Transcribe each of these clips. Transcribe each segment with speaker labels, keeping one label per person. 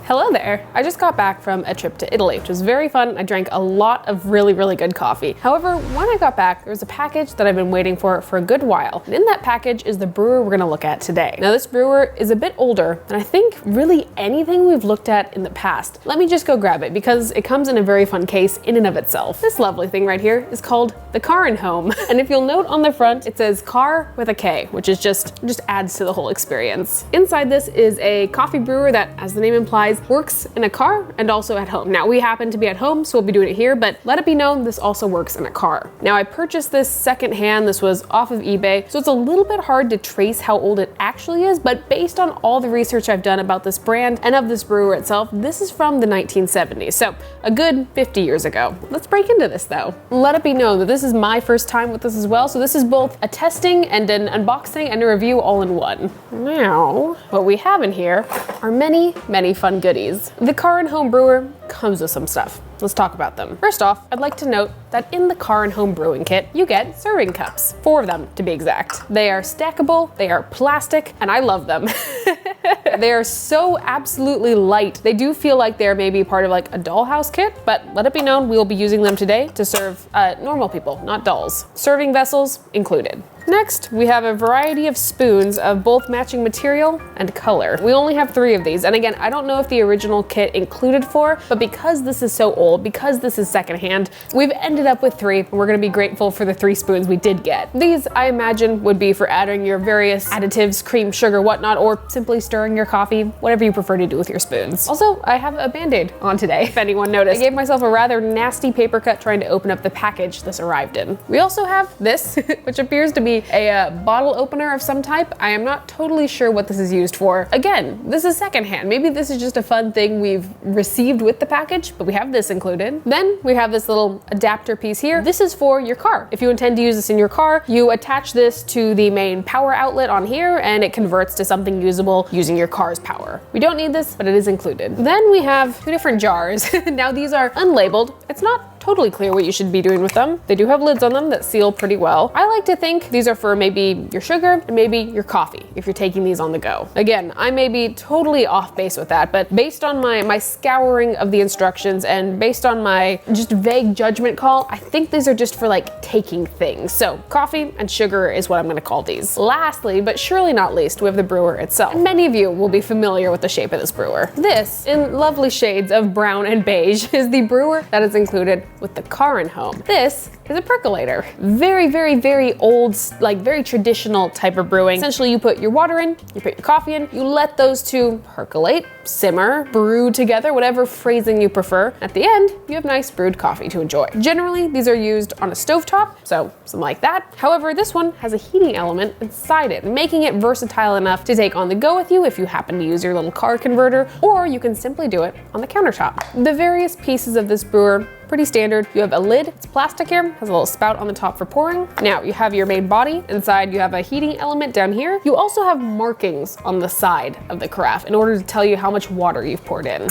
Speaker 1: Hello there. I just got back from a trip to Italy, which was very fun. I drank a lot of really good coffee. However, when I got back, there was a package that I've been waiting for a good while. And in that package is the brewer we're gonna look at today. Now this brewer is a bit older than I think really anything we've looked at in the past. Let me just go grab it because it comes in a very fun case in and of itself. This lovely thing right here is called the Car and Home. And if you'll note on the front, it says car with a K, which is just adds to the whole experience. Inside this is a coffee brewer that, as the name implies, works in a car and also at home. Now we happen to be at home, so we'll be doing it here, but let it be known this also works in a car. Now I purchased this secondhand. This was off of eBay, so it's a little bit hard to trace how old it actually is, but based on all the research I've done about this brand and of this brewer itself, this is from the 1970s, so a good 50 years ago. Let's break into this though. Let it be known that this is my first time with this as well, so this is both a testing and an unboxing and a review all in one. Now, what we have in here are many fun goodies. The Car and Home brewer comes with some stuff. Let's talk about them. First off, I'd like to note that in the Car and Home brewing kit, you get serving cups. 4 of them, to be exact. They are stackable, they are plastic, and I love them. They are so absolutely light. They do feel like they're maybe part of like a dollhouse kit, but let it be known we will be using them today to serve normal people, not dolls. Serving vessels included. Next, we have a variety of spoons of both matching material and color. We only have 3 of these, and again, I don't know if the original kit included 4, but because this is so old, because this is secondhand, we've ended up with 3, and we're gonna be grateful for the 3 spoons we did get. These, I imagine, would be for adding your various additives, cream, sugar, whatnot, or simply stirring your coffee, whatever you prefer to do with your spoons. Also, I have a Band-Aid on today, if anyone noticed. I gave myself a rather nasty paper cut trying to open up the package this arrived in. We also have this, which appears to be a bottle opener of some type. I am not totally sure what this is used for. Again, this is secondhand. Maybe this is just a fun thing we've received with the package, but we have this included. Then we have this little adapter piece here. This is for your car. If you intend to use this in your car, you attach this to the main power outlet on here and it converts to something usable using your car's power. We don't need this, but it is included. Then we have 2 different jars. Now these are unlabeled. It's not totally clear what you should be doing with them. They do have lids on them that seal pretty well. I like to think these are for maybe your sugar and maybe your coffee if you're taking these on the go. Again, I may be totally off base with that, but based on my scouring of the instructions and based on my just vague judgment call, I think these are just for like taking things. So coffee and sugar is what I'm gonna call these. Lastly, but surely not least, we have the brewer itself. And many of you will be familiar with the shape of this brewer. This, in lovely shades of brown and beige, is the brewer that is included with the Car and Home. This is a percolator. Very old, like very traditional type of brewing. Essentially, you put your water in, you put your coffee in, you let those 2 percolate, simmer, brew together, whatever phrasing you prefer. At the end, you have nice brewed coffee to enjoy. Generally, these are used on a stovetop, so something like that. However, this one has a heating element inside it, making it versatile enough to take on the go with you if you happen to use your little car converter, or you can simply do it on the countertop. The various pieces of this brewer, pretty standard. You have a lid, it's plastic here, has a little spout on the top for pouring. Now you have your main body. Inside you have a heating element down here. You also have markings on the side of the carafe in order to tell you how much water you've poured in.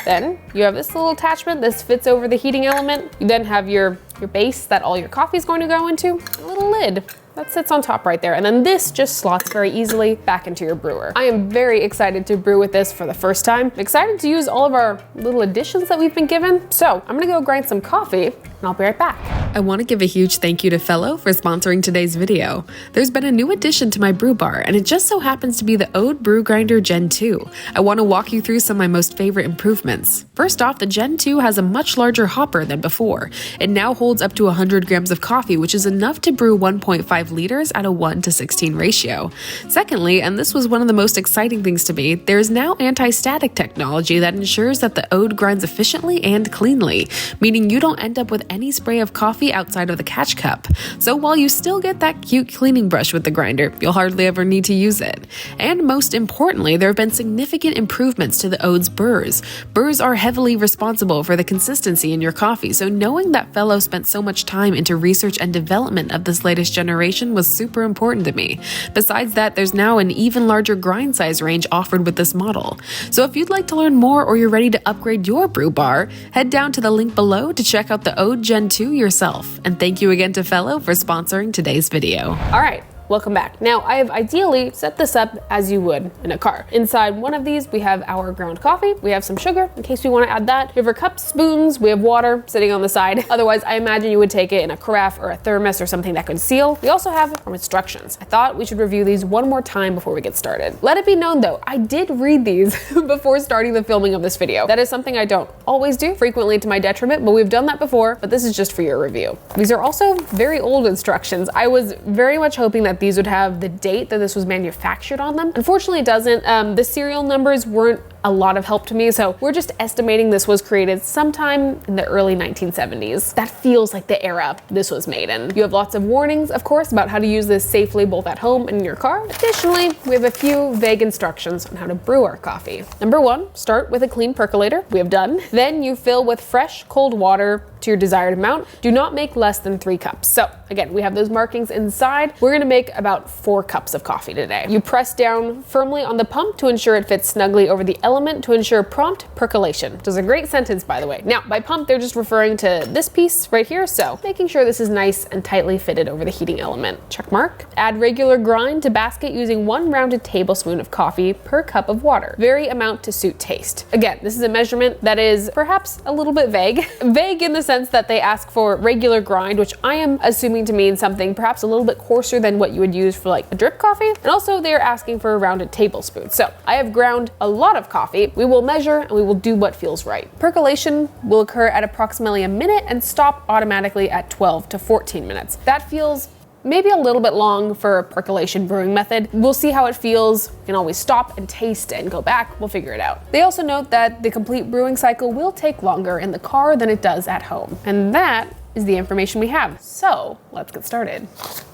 Speaker 1: Then you have this little attachment. This fits over the heating element. You then have your base that all your coffee is going to go into, a little lid that sits on top right there. And then this just slots very easily back into your brewer. I am very excited to brew with this for the first time. I'm excited to use all of our little additions that we've been given. So I'm gonna go grind some coffee and I'll be right back.
Speaker 2: I want to give a huge thank you to Fellow for sponsoring today's video. There's been a new addition to my brew bar, and it just so happens to be the Ode Brew Grinder Gen 2. I want to walk you through some of my most favorite improvements. First off, the Gen 2 has a much larger hopper than before. It now holds up to 100 grams of coffee, which is enough to brew 1.5 liters at a 1:16 ratio. Secondly, and this was one of the most exciting things to me, there is now anti-static technology that ensures that the Ode grinds efficiently and cleanly, meaning you don't end up with any spray of coffee outside of the catch cup. So while you still get that cute cleaning brush with the grinder, you'll hardly ever need to use it. And most importantly, there have been significant improvements to the Ode's burrs. Burrs are heavily responsible for the consistency in your coffee, so knowing that Fellow spent so much time into research and development of this latest generation was super important to me. Besides that, there's now an even larger grind size range offered with this model. So if you'd like to learn more or you're ready to upgrade your brew bar, head down to the link below to check out the Ode Gen 2 yourself. And thank you again to Fellow for sponsoring today's video.
Speaker 1: All right. welcome back. Now, I have ideally set this up as you would in a car. Inside one of these, we have our ground coffee. We have some sugar in case we want to add that. We have our cups, spoons. We have water sitting on the side. Otherwise, I imagine you would take it in a carafe or a thermos or something that could seal. We also have our instructions. I thought we should review these one more time before we get started. Let it be known though, I did read these before starting the filming of this video. That is something I don't always do, frequently to my detriment, but we've done that before, but this is just for your review. These are also very old instructions. I was very much hoping that these would have the date that this was manufactured on them. Unfortunately, it doesn't. The serial numbers weren't a lot of help to me, so we're just estimating this was created sometime in the early 1970s. That feels like the era this was made in. You have lots of warnings, of course, about how to use this safely both at home and in your car. Additionally, we have a few vague instructions on how to brew our coffee. Number 1, start with a clean percolator. We have done. Then you fill with fresh, cold water to your desired amount. Do not make less than 3 cups. So again, we have those markings inside. We're gonna make about 4 cups of coffee today. You press down firmly on the pump to ensure it fits snugly over the element to ensure prompt percolation. Which is a great sentence, by the way. Now, by pump, they're just referring to this piece right here, so making sure this is nice and tightly fitted over the heating element. Check mark. Add regular grind to basket using 1 rounded tablespoon of coffee per cup of water. Vary amount to suit taste. Again, this is a measurement that is perhaps a little bit vague. Vague in the sense that they ask for regular grind, which I am assuming to mean something perhaps a little bit coarser than what you would use for like a drip coffee. And also they are asking for a rounded tablespoon. So I have ground a lot of coffee. We will measure and we will do what feels right. Percolation will occur at approximately a minute and stop automatically at 12 to 14 minutes. That feels maybe a little bit long for a percolation brewing method. We'll see how it feels. You can always stop and taste and go back. We'll figure it out. They also note that the complete brewing cycle will take longer in the car than it does at home. And that is the information we have. So let's get started.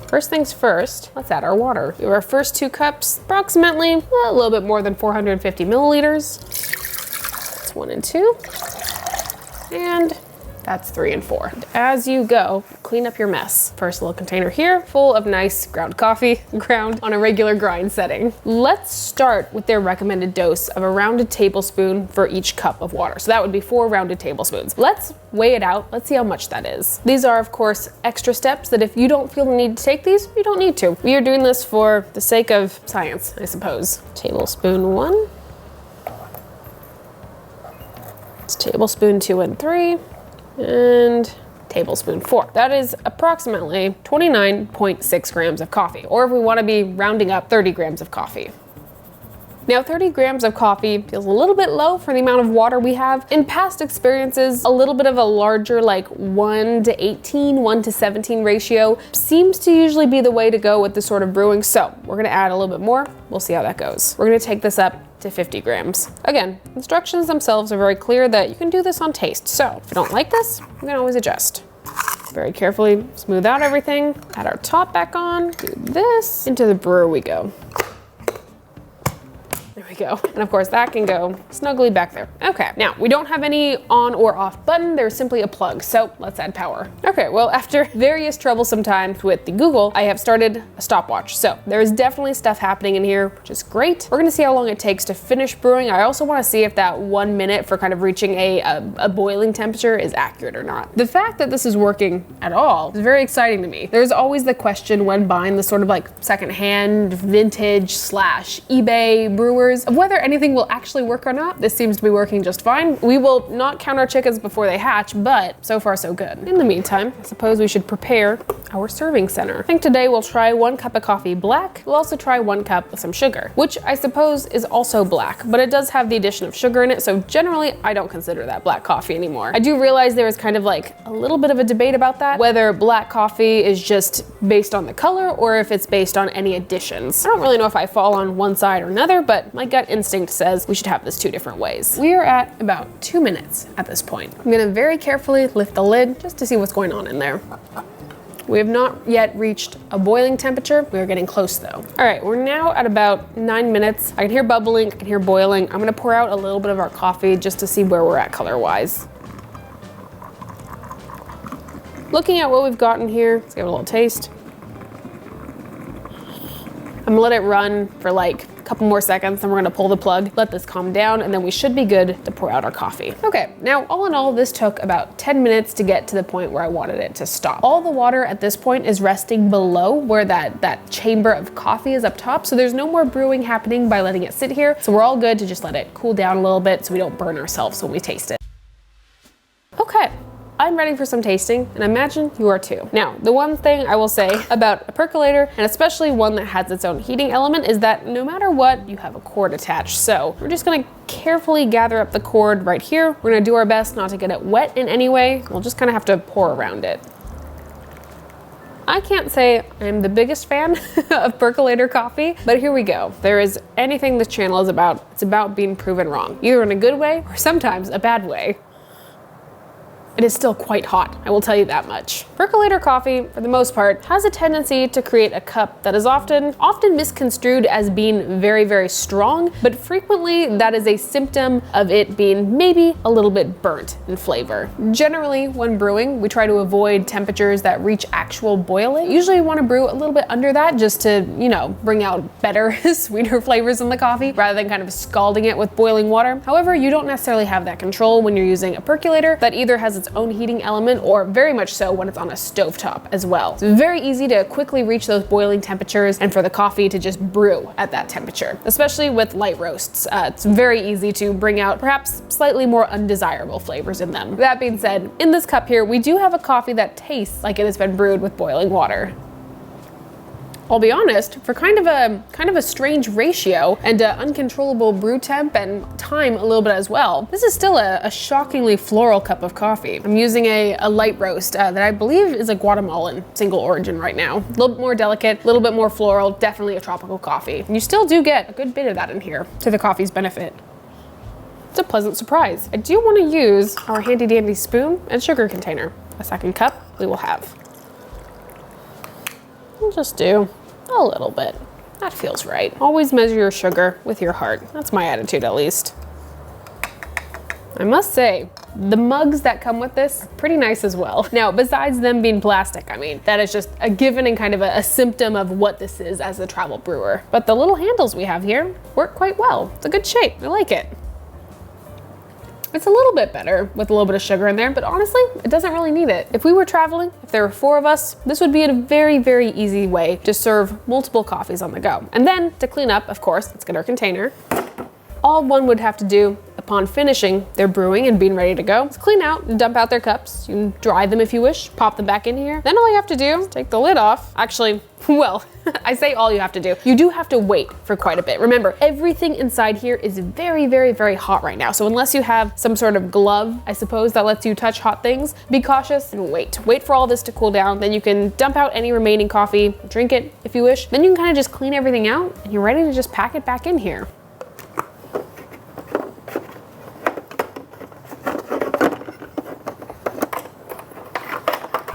Speaker 1: First things first, let's add our water. We have our first 2 cups, approximately a little bit more than 450 milliliters. That's 1 and 2. And that's 3 and 4. As you go, clean up your mess. First little container here, full of nice ground coffee, ground on a regular grind setting. Let's start with their recommended dose of a rounded tablespoon for each cup of water. So that would be 4 rounded tablespoons. Let's weigh it out. Let's see how much that is. These are, of course, extra steps that if you don't feel the need to take these, you don't need to. We are doing this for the sake of science, I suppose. Tablespoon 1. It's tablespoon 2 and 3. And tablespoon 4. That is approximately 29.6 grams of coffee, or if we want to be rounding up, 30 grams of coffee. Now, 30 grams of coffee feels a little bit low for the amount of water we have. In past experiences, a little bit of a larger, like 1 to 18, 1 to 17 ratio seems to usually be the way to go with this sort of brewing. So we're gonna add a little bit more. We'll see how that goes. We're gonna take this up to 50 grams. Again, instructions themselves are very clear that you can do this on taste. So if you don't like this, you can always adjust. Very carefully smooth out everything, add our top back on, do this, into the brewer we go. There we go. And of course that can go snugly back there. Okay, now we don't have any on or off button, there's simply a plug, so let's add power. Okay, well after various troublesome times with the Google, I have started a stopwatch. So there is definitely stuff happening in here, which is great. We're gonna see how long it takes to finish brewing. I also wanna see if that 1 minute for kind of reaching a boiling temperature is accurate or not. The fact that this is working at all is very exciting to me. There's always the question when buying the sort of like secondhand, vintage / eBay brewers of whether anything will actually work or not. This seems to be working just fine. We will not count our chickens before they hatch, but so far so good. In the meantime, I suppose we should prepare our serving center. I think today we'll try 1 cup of coffee black. We'll also try 1 cup of some sugar, which I suppose is also black, but it does have the addition of sugar in it, so generally I don't consider that black coffee anymore. I do realize there is kind of like a little bit of a debate about that, whether black coffee is just based on the color or if it's based on any additions. I don't really know if I fall on one side or another, but my gut instinct says we should have this 2 different ways. We are at about 2 minutes at this point. I'm gonna very carefully lift the lid just to see what's going on in there. We have not yet reached a boiling temperature. We are getting close though. All right, we're now at about 9 minutes. I can hear bubbling, I can hear boiling. I'm gonna pour out a little bit of our coffee just to see where we're at color-wise. Looking at what we've gotten here, let's give it a little taste. I'm gonna let it run for like A couple more seconds, then we're gonna pull the plug, let this calm down, and then we should be good to pour out our coffee. Okay, now all in all, this took about 10 minutes to get to the point where I wanted it to stop. All the water at this point is resting below where that chamber of coffee is up top, so there's no more brewing happening by letting it sit here. So we're all good to just let it cool down a little bit so we don't burn ourselves when we taste it. Okay. I'm ready for some tasting, and I imagine you are too. Now, the one thing I will say about a percolator, and especially one that has its own heating element, is that no matter what, you have a cord attached. So we're just gonna carefully gather up the cord right here. We're gonna do our best not to get it wet in any way. We'll just kind of have to pour around it. I can't say I'm the biggest fan of percolator coffee, but here we go. There is anything this channel is about, it's about being proven wrong, either in a good way or sometimes a bad way. It is still quite hot, I will tell you that much. Percolator coffee, for the most part, has a tendency to create a cup that is often misconstrued as being very, very strong, but frequently that is a symptom of it being maybe a little bit burnt in flavor. Generally, when brewing, we try to avoid temperatures that reach actual boiling. Usually we want to brew a little bit under that just to, you know, bring out better, sweeter flavors in the coffee rather than kind of scalding it with boiling water. However, you don't necessarily have that control when you're using a percolator that either has its own heating element or very much so when it's on a stovetop as well. It's very easy to quickly reach those boiling temperatures and for the coffee to just brew at that temperature, especially with light roasts. It's very easy to bring out perhaps slightly more undesirable flavors in them. That being said, in this cup here, we do have a coffee that tastes like it has been brewed with boiling water. I'll be honest, for kind of a strange ratio and uncontrollable brew temp and time a little bit as well, this is still a shockingly floral cup of coffee. I'm using a light roast that I believe is a Guatemalan single origin right now. A little bit more delicate, a little bit more floral, definitely a tropical coffee. And you still do get a good bit of that in here to the coffee's benefit. It's a pleasant surprise. I do want to use our handy dandy spoon and sugar container. A second cup we will have. We'll just do a little bit. That feels right. Always measure your sugar with your heart. That's my attitude, at least. I must say, the mugs that come with this are pretty nice as well. Now, besides them being plastic, I mean, that is just a given and kind of a symptom of what this is as a travel brewer. But the little handles we have here work quite well. It's a good shape. I like it. It's a little bit better with a little bit of sugar in there, but honestly, it doesn't really need it. If we were traveling, if there were 4 of us, this would be a very, very easy way to serve multiple coffees on the go. And then to clean up, of course, let's get our container. All one would have to do upon finishing their brewing and being ready to go is clean out and dump out their cups. You can dry them if you wish, pop them back in here. Then all you have to do is take the lid off. Actually, well, I say all you have to do. You do have to wait for quite a bit. Remember, everything inside here is very, very, very hot right now. So unless you have some sort of glove, I suppose, that lets you touch hot things, be cautious and wait. Wait for all this to cool down. Then you can dump out any remaining coffee, drink it if you wish. Then you can kind of just clean everything out and you're ready to just pack it back in here.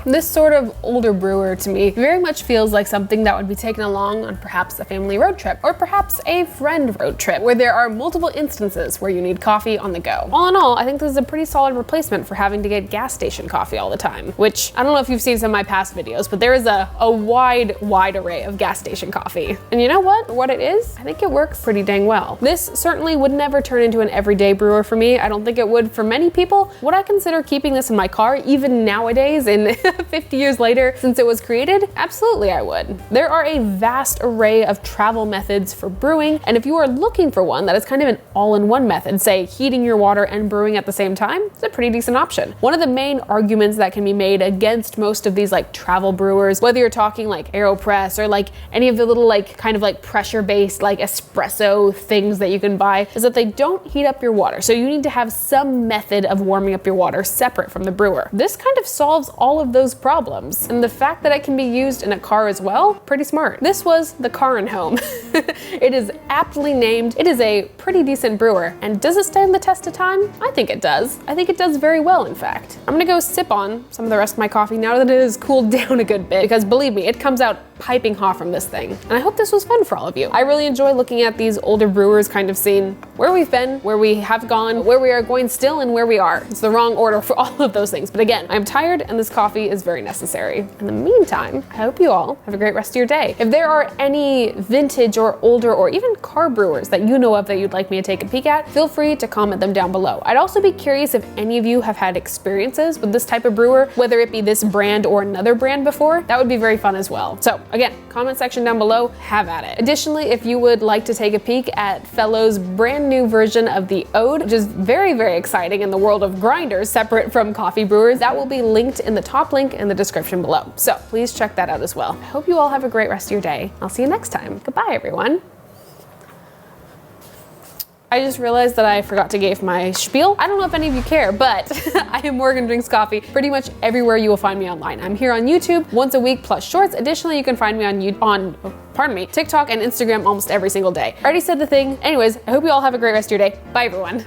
Speaker 1: This sort of older brewer to me very much feels like something that would be taken along on perhaps a family road trip or perhaps a friend road trip where there are multiple instances where you need coffee on the go. All in all, I think this is a pretty solid replacement for having to get gas station coffee all the time, which I don't know if you've seen some of my past videos, but there is a wide array of gas station coffee. And you know what? For what it is, I think it works pretty dang well. This certainly would never turn into an everyday brewer for me. I don't think it would for many people. Would I consider keeping this in my car even nowadays in 50 years later since it was created? Absolutely I would. There are a vast array of travel methods for brewing, and if you are looking for one that is kind of an all-in-one method, say heating your water and brewing at the same time, it's a pretty decent option. One of the main arguments that can be made against most of these like travel brewers, whether you're talking like AeroPress or like any of the little like kind of like pressure-based like espresso things that you can buy, is that they don't heat up your water. So you need to have some method of warming up your water separate from the brewer. This kind of solves all of those problems. And the fact that it can be used in a car as well, pretty smart. This was the Car and Home. It is aptly named. It is a pretty decent brewer. And does it stand the test of time? I think it does. I think it does very well, in fact. I'm gonna go sip on some of the rest of my coffee now that it has cooled down a good bit, because believe me, it comes out piping hot from this thing. And I hope this was fun for all of you. I really enjoy looking at these older brewers, kind of seeing where we've been, where we have gone, where we are going still, and where we are. It's the wrong order for all of those things. But again, I'm tired and this coffee is very necessary. In the meantime, I hope you all have a great rest of your day. If there are any vintage or older or even car brewers that you know of that you'd like me to take a peek at, feel free to comment them down below. I'd also be curious if any of you have had experiences with this type of brewer, whether it be this brand or another brand before. That would be very fun as well. So again, comment section down below, have at it. Additionally, if you would like to take a peek at Fellow's brand new version of the Ode, which is very, very exciting in the world of grinders, separate from coffee brewers, that will be linked in the top link in the description below. So please check that out as well. I hope you all have a great rest of your day. I'll see you next time. Goodbye, everyone. I just realized that I forgot to give my spiel. I don't know if any of you care, but I am Morgan Drinks Coffee pretty much everywhere you will find me online. I'm here on YouTube once a week plus shorts. Additionally, you can find me on TikTok and Instagram almost every single day. I already said the thing. Anyways, I hope you all have a great rest of your day. Bye, everyone.